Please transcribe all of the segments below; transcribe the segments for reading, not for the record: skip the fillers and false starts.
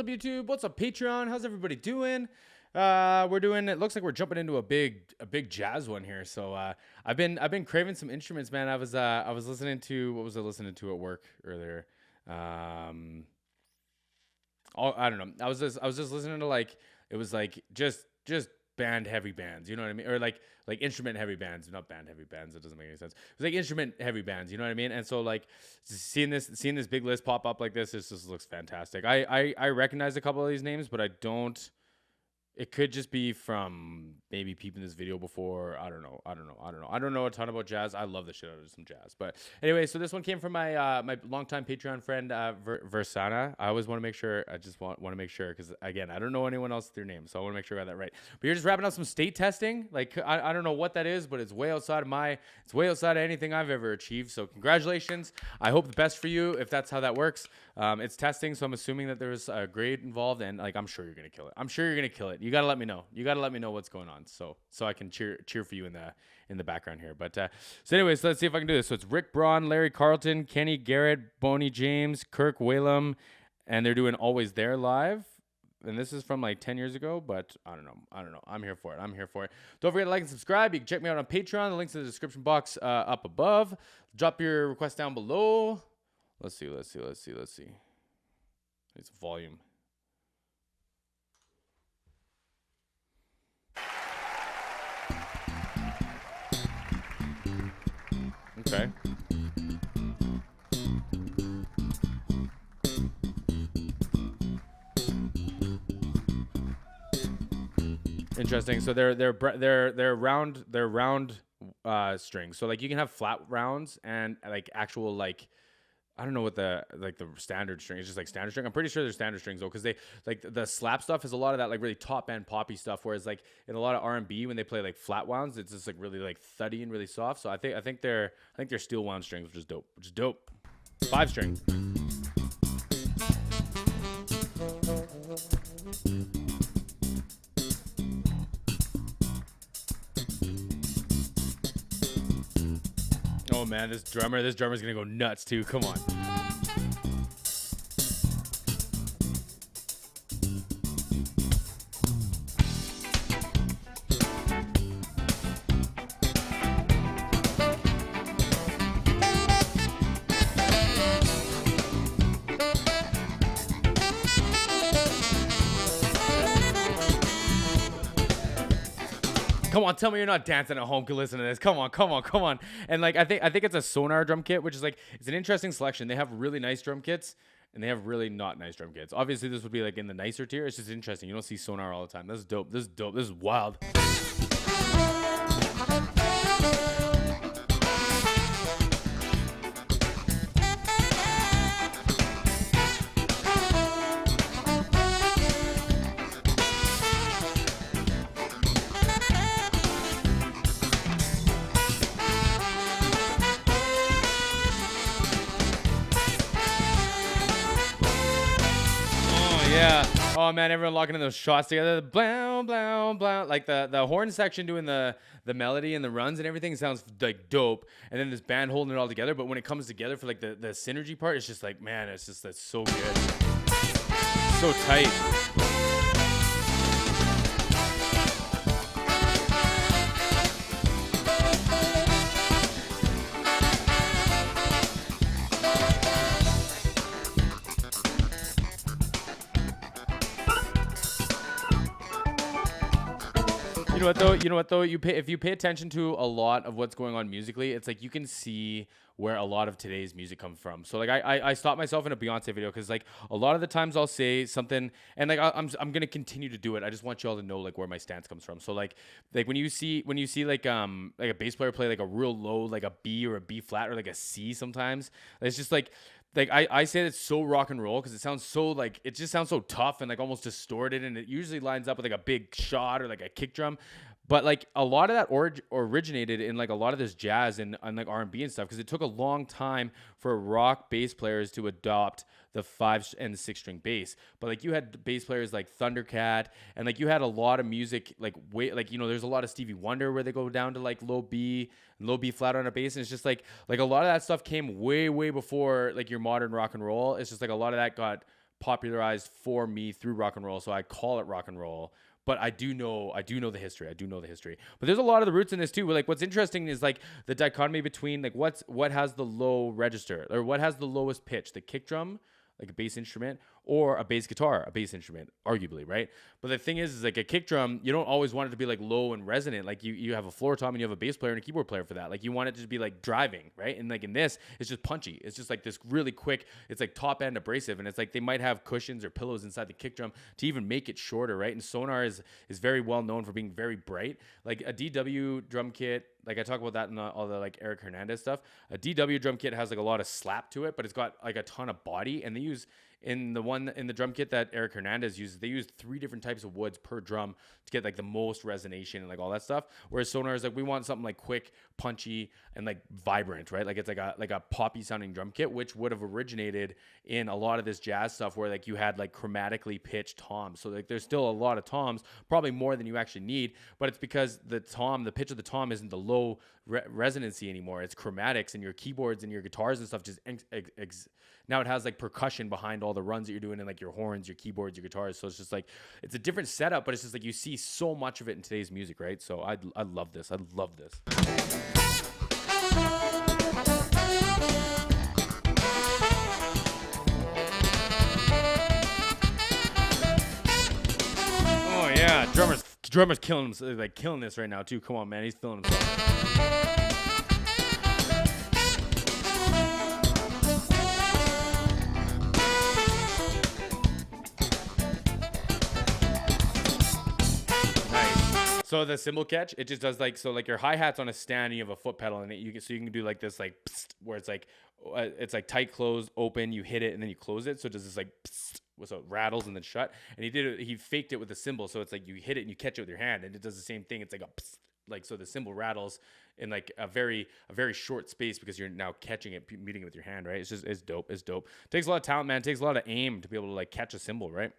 YouTube? What's up, Patreon? How's everybody doing? It looks like we're jumping into a big jazz one here. So I've been craving some instruments, man. I was listening to, what was I listening to at work earlier? I don't know. I was just listening to, like, it was like just band heavy bands, you know what I mean? Or like instrument heavy bands, not band heavy bands. It doesn't make any sense. It was like instrument heavy bands, you know what I mean? And so, like, seeing this big list pop up like this just looks fantastic. I recognize a couple of these names, but I don't. It could just be from maybe peeping this video before. I don't know. I don't know a ton about jazz. I love the shit out of some jazz. But anyway, so this one came from my my longtime Patreon friend, Versana. I always want to make sure. I just want to make sure, because, again, I don't know anyone else with their name, so I want to make sure I got that right. But you're just wrapping up some state testing. Like, I don't know what that is, but it's way outside of anything I've ever achieved. So congratulations. I hope the best for you if that's how that works. It's testing, so I'm assuming that there's a grade involved, and, like, I'm sure you're gonna kill it. You gotta let me know. You gotta let me know what's going on, so I can cheer for you in the background here. But so anyways, let's see if I can do this. So it's Rick, Braun, Larry, Carlton, Kenny, Garrett, Boney, James, Kirk Whalum, and they're doing Always There live. And this is from like 10 years ago, but I don't know. I'm here for it. Don't forget to like and subscribe. You can check me out on Patreon. The link's in the description box up above. Drop your request down below. Let's see. It's volume. Okay. Interesting. So they're round strings. So, like, you can have flat rounds and, like, actual, like, I don't know what the standard string is, just like standard string. I'm pretty sure they're standard strings though, because they, like, the slap stuff is a lot of that, like, really top end poppy stuff, whereas, like, in a lot of R&B when they play, like, flat wounds, it's just, like, really, like, thuddy and really soft. So I think they're steel wound strings, which is dope. 5 string. Oh man, this drummer's gonna go nuts too. Come on. Come on, tell me you're not dancing at home. Listen to this. Come on. And, like, I think it's a Sonar drum kit, which is, like, it's an interesting selection. They have really nice drum kits, and they have really not nice drum kits. Obviously, this would be, like, in the nicer tier. It's just interesting. You don't see Sonar all the time. This is dope. This is wild. Yeah. Oh man, everyone locking in those shots together. Blow, blow, blow. Like the horn section doing the melody and the runs and everything sounds like dope. And then this band holding it all together. But when it comes together for, like, the synergy part, it's just like, man, that's so good. So tight. You know what though? If you pay attention to a lot of what's going on musically, it's like you can see where a lot of today's music comes from. So, like, I stopped myself in a Beyonce video because, like, a lot of the times I'll say something and, like, I'm gonna continue to do it. I just want y'all to know, like, where my stance comes from. So, like when you see like a bass player play, like, a real low, like a B or a B flat or like a C sometimes, it's just like I say it's so rock and roll because it sounds so, like, it just sounds so tough and, like, almost distorted, and it usually lines up with, like, a big shot or, like, a kick drum. But, like, a lot of that originated in, like, a lot of this jazz and like R&B and stuff, because it took a long time for rock bass players to adopt the 5 and 6 string bass. But, like, you had bass players like Thundercat, and, like, you had a lot of music, like, there's a lot of Stevie Wonder where they go down to, like, low B flat on a bass, and it's just like a lot of that stuff came way before, like, your modern rock and roll. It's just like a lot of that got popularized for me through rock and roll, so I call it rock and roll. But I do know the history. But there's a lot of the roots in this too. But like, what's interesting is like the dichotomy between like what has the low register, or what has the lowest pitch, the kick drum, like a bass instrument, or a bass guitar, a bass instrument, arguably, right? But the thing is like a kick drum, you don't always want it to be like low and resonant. Like you have a floor tom and you have a bass player and a keyboard player for that. Like you want it to be like driving, right? And like in this, it's just punchy. It's just like this really quick, it's like top end abrasive. And it's like they might have cushions or pillows inside the kick drum to even make it shorter, right? And Sonar is very well known for being very bright. Like a DW drum kit, like I talk about that in all the like Eric Hernandez stuff. A DW drum kit has like a lot of slap to it, but it's got like a ton of body. And they use in the drum kit that Eric Hernandez uses, they use 3 different types of woods per drum to get like the most resonation and like all that stuff. Whereas Sonar is like, we want something like quick, punchy, and like vibrant, right? Like it's like a poppy sounding drum kit, which would have originated in a lot of this jazz stuff where like you had like chromatically pitched toms. So like there's still a lot of toms, probably more than you actually need, but it's because the pitch of the tom isn't the low resonancy anymore. It's chromatics, and your keyboards and your guitars and stuff just now it has like percussion behind all the runs that you're doing, and like your horns, your keyboards, your guitars. So it's just like, it's a different setup, but it's just like you see so much of it in today's music, right? So I love this. Oh yeah, drummer's killing this right now too. Come on, man, he's feeling himself. So the cymbal catch, it just does like, so like your hi-hat's on a stand and you have a foot pedal in it. You can do like this, like psst, where it's like tight, closed, open, you hit it and then you close it. So it does this like psst, so it rattles and then shut. And he faked it with the cymbal. So it's like you hit it and you catch it with your hand, and it does the same thing. It's like a psst, like, so the cymbal rattles in like a very short space because you're now catching it, meeting it with your hand, right? It's dope. Takes a lot of talent, man. It takes a lot of aim to be able to like catch a cymbal, right?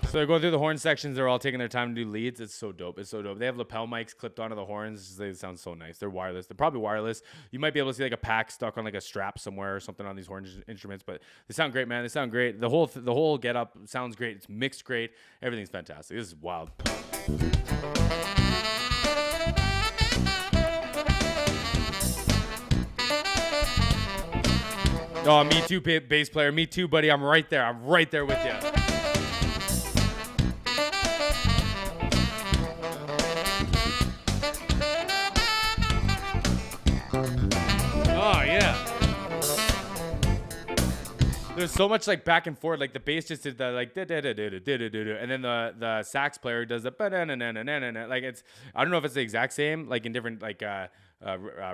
So they're going through the horn sections. They're all taking their time to do leads. It's so dope. They have lapel mics clipped onto the horns. They sound so nice. They're wireless. They're probably wireless. You might be able to see like a pack stuck on like a strap somewhere or something on these horn instruments, but they sound great, man. They sound great. The whole get up sounds great. It's mixed great. Everything's fantastic. This is wild. Oh, me too, bass player. Me too, buddy. I'm right there with you. There's so much like back and forth. Like the bass just did the like and then the sax player does the like it's, I don't know if it's the exact same like in different like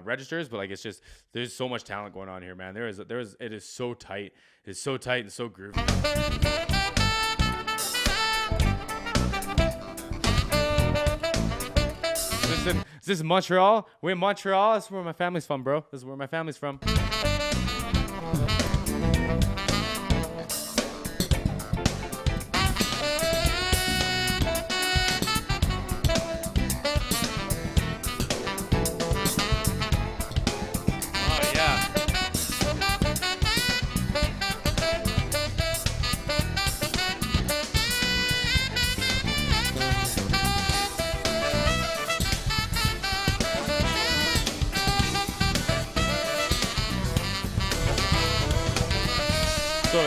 registers, but like it's just, there's so much talent going on here, man. It is so tight. It's so tight and so groovy. Is this Montreal? We're in Montreal. That's where my family's from, bro. This is where my family's from.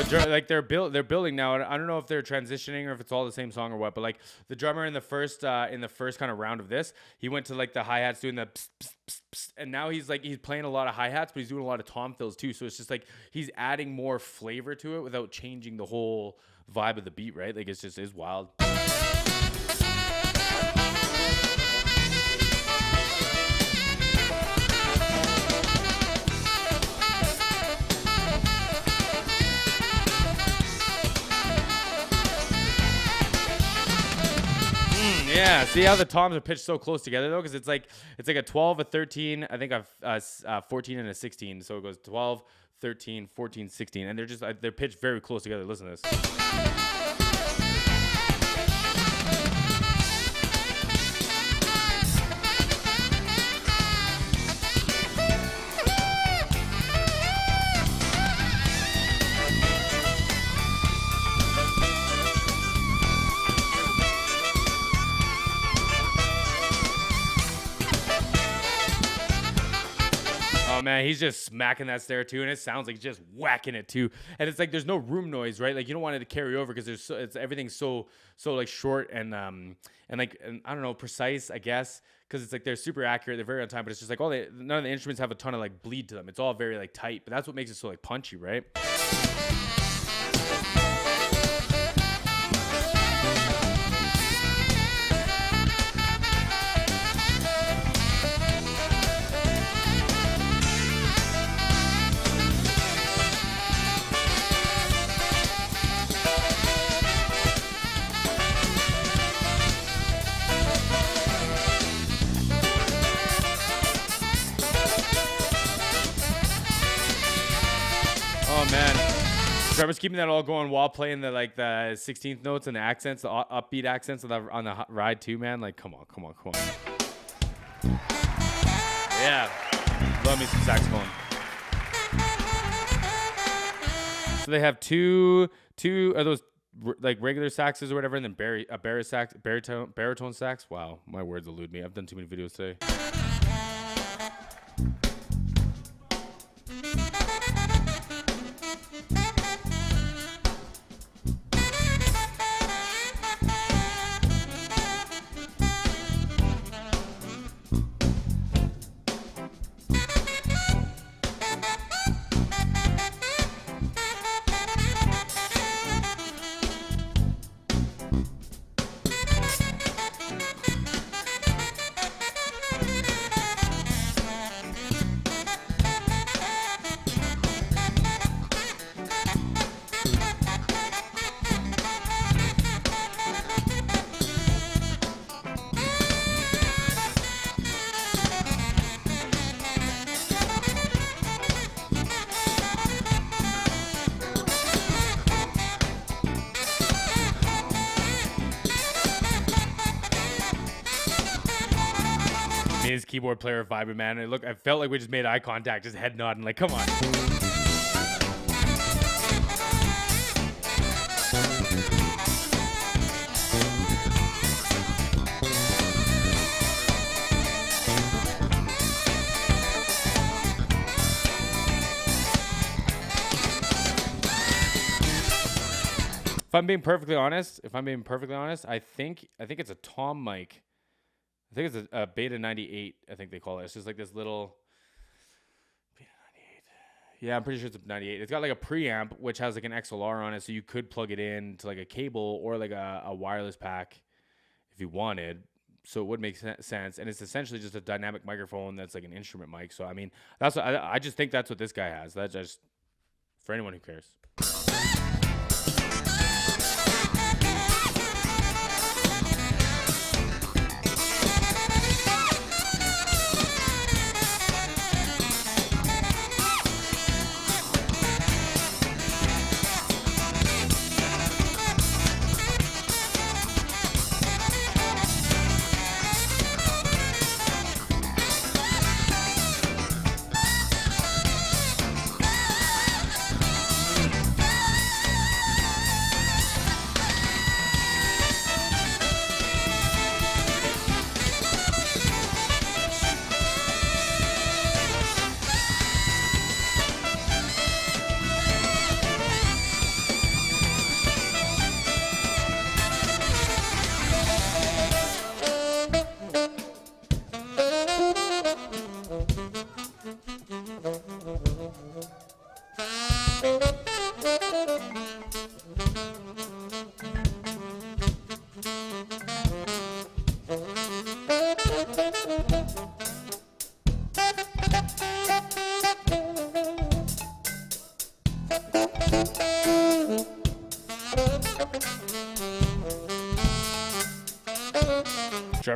So like they're building now. I don't know if they're transitioning or if it's all the same song or what. But like the drummer in the first kind of round of this, he went to like the hi hats doing the psst, psst, psst, psst, and now he's playing a lot of hi hats, but he's doing a lot of tom fills too. So it's just like he's adding more flavor to it without changing the whole vibe of the beat, right? Like it's wild. Yeah, see how the toms are pitched so close together though, because it's like a 12, a 13, I think a 14 and a 16. So it goes 12, 13, 14, 16, and they're pitched very close together. Listen to this. Oh man, he's just smacking that snare too, and it sounds like he's just whacking it too. And it's like there's no room noise, right? Like you don't want it to carry over because everything's so like short and I don't know, precise, I guess, because it's like they're super accurate, they're very on time, but it's just like none of the instruments have a ton of like bleed to them. It's all very like tight, but that's what makes it so like punchy, right? Oh man, Trevor's keeping that all going while playing the 16th notes and the accents, the upbeat accents on the ride too, man. Like, come on. Yeah, love me some saxophone. So they have two of those like regular saxes or whatever, and then baritone sax. Wow, my words elude me. I've done too many videos today. His keyboard player vibing, man. And I felt like we just made eye contact, just head nodding, like, come on. If I'm being perfectly honest, I think it's a tom mic. I think it's a Beta 98, I think they call it. It's just like this little Beta 98. Yeah, I'm pretty sure it's a 98. It's got like a preamp, which has like an XLR on it, so you could plug it in to like a cable or like a wireless pack if you wanted. So it would make sense. And it's essentially just a dynamic microphone that's like an instrument mic. So, I mean, that's what I just think that's what this guy has. That's just for anyone who cares.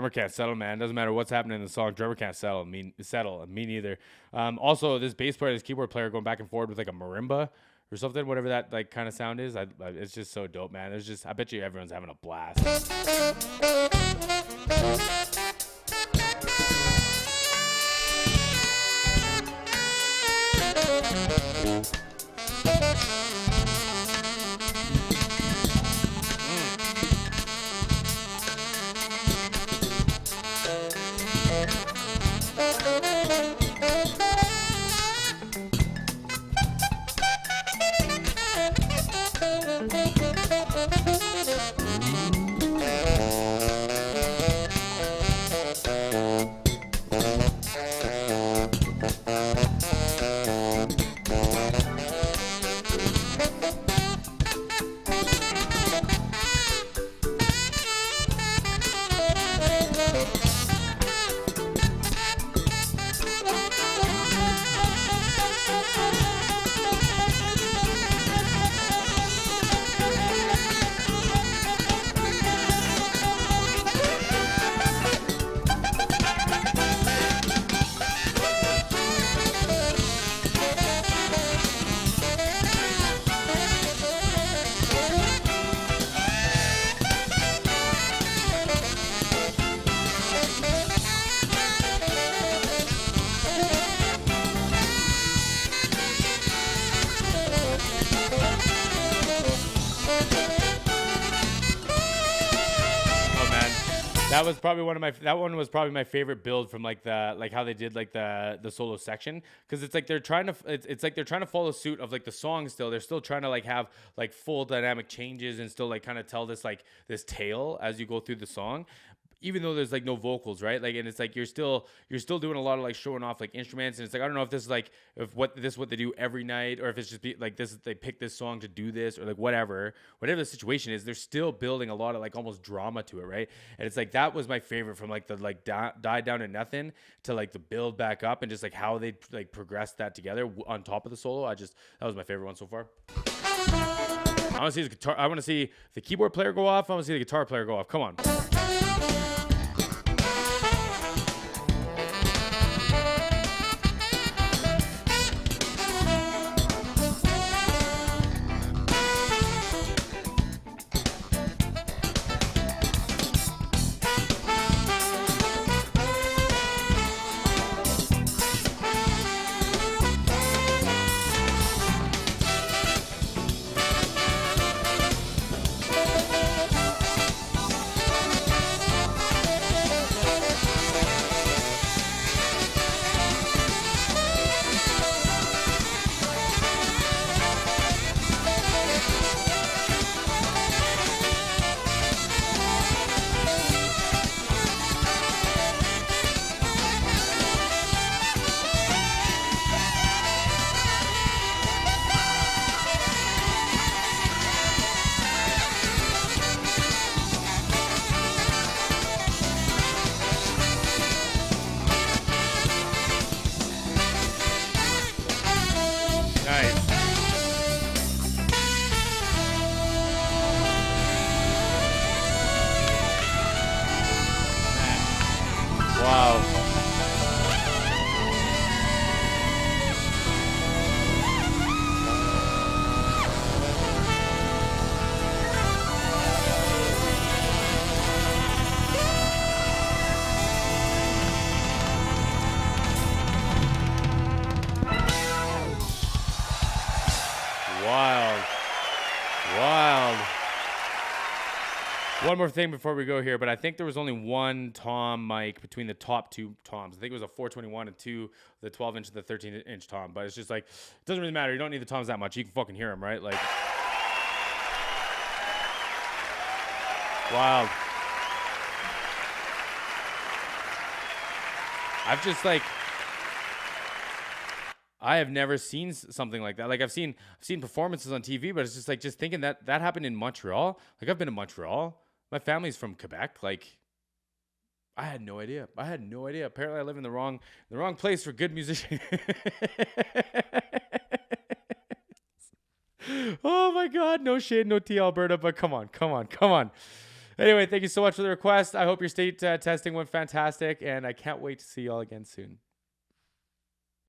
drummer can't settle, man. Doesn't matter what's happening in the song. Drummer can't settle. Me neither. Also, this bass player, this keyboard player, going back and forth with like a marimba or something, whatever that like kind of sound is. It's just so dope, man. I bet you everyone's having a blast. That was probably that one was probably my favorite build from like how they did like the solo section, because it's like they're trying to follow suit of like the song still. They're still trying to like have like full dynamic changes and still like kind of tell this tale as you go through the song, even though there's like no vocals, right? Like, and it's like you're still doing a lot of like showing off like instruments, and it's like I don't know if this is like what they do every night, or if it's just like this, they pick this song to do this, or like whatever the situation is. They're still building a lot of like almost drama to it, right? And it's like that was my favorite, from like the like die down to nothing to like the build back up, and just like how they like progressed that together on top of the solo. That was my favorite one so far. I want to see the guitar. I want to see the keyboard player go off. I want to see the guitar player go off. Come on. One more thing before we go here, but I think there was only one tom mic between the top two toms. I think it was a 421 and the 12-inch and the 13-inch tom. But it's just like, it doesn't really matter. You don't need the toms that much. You can fucking hear them, right? Like, wild. I have never seen something like that. Like I've seen performances on TV, but it's just like, just thinking that happened in Montreal. Like I've been to Montreal. My family's from Quebec. Like I had no idea. Apparently I live in the wrong place for good musicians. Oh my God. No shade, no tea, Alberta, but come on. Anyway, thank you so much for the request. I hope your state testing went fantastic, and I can't wait to see y'all again soon.